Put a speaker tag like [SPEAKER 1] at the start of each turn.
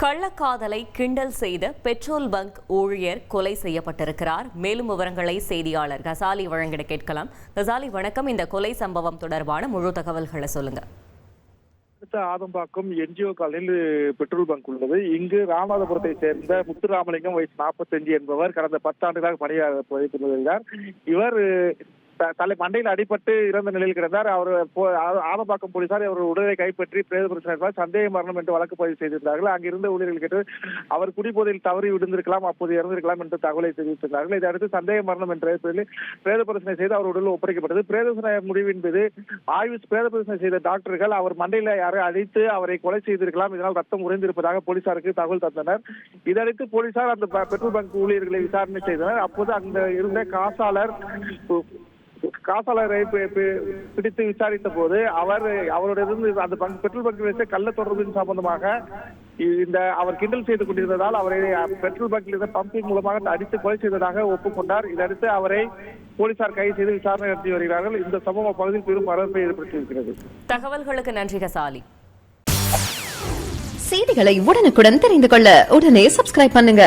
[SPEAKER 1] கள்ளக்காதலை கிண்டல் செய்த petrol bunk ஊழியர் கொலை செய்யப்பட்டிருக்கிறார். மேலும் விவரங்களை செய்தியாளர் கசாலி வழங்கிட கேட்கலாம். கசாலி வணக்கம். இந்த கொலை சம்பவம் தொடர்பான முழு தகவல்களை சொல்லுங்க.
[SPEAKER 2] ஆதம்பாக்கம் என்ஜிஓ காலனியில் பெட்ரோல் பங்க் உள்ளது. இங்கு ராமநாதபுரத்தை சேர்ந்த முத்துராமலிங்கம் வயசு 45 என்பவர் கடந்த 10 ஆண்டுகளாக பணியாற்றுகிறார். இவர் மண்டையில் அடிபட்டு இறந்த நிலையில் கிடந்தார். அவர் ஆதம்பாக்கம் போலீசார் அவர் உடலை கைப்பற்றி பிரேத பரிசோதனை சந்தேக மரணம் என்று வழக்கு பதிவு செய்திருந்தார்கள். அங்கிருந்த ஊழியர்கள் கேட்டு அவர் குடிபோதையில் தவறி விழுந்திருக்கலாம், அப்போது இறந்திருக்கலாம் என்று தகவலை தெரிவித்திருந்தார்கள். இதையடுத்து சந்தேக மரணம் என்ற பெயரில் பிரேத பரிசோதனை செய்து அவர் உடல் ஒப்படைக்கப்பட்டது. பிரேத பரிசோதனை முடிவின் மீது பிரேத பரிசோதனை செய்த டாக்டர்கள் அவர் மண்டையில் யாரை அடித்து அவரை கொலை செய்திருக்கலாம், இதனால் ரத்தம் உறைந்திருப்பதாக போலீசாருக்கு தகவல் தந்தனர். இதனைத்து போலீசார் அந்த பெட்ரோல் பங்க் ஊழியர்களை விசாரணை செய்தனர். அப்போது அங்க இருந்த காசாளரை பிடித்து விசாரித்த போது அவருடைய அந்த பெட்ரோல் பங்கில் கள்ள தொடர்பின் சம்பந்தமாக அவர் கிண்டல் செய்து கொண்டிருந்ததால் அவரை பெட்ரோல் பங்கில் இருந்த பம்பிங் மூலமாக அடித்து கொலை செய்ததாக ஒப்புக்கொண்டார். இதடுத்து அவரை போலீசார் கைது செய்து விசாரணை நடத்தி வருகிறார்கள். இந்த சம்பவம் பகுதியில் பெரும் வரவேற்பை ஏற்படுத்தியிருக்கிறது.
[SPEAKER 1] தகவல்களுக்கு நன்றி கசாலி.
[SPEAKER 3] செய்திகளை உடனுக்குடன் தெரிந்து கொள்ள உடனே சப்ஸ்கிரைப் பண்ணுங்க.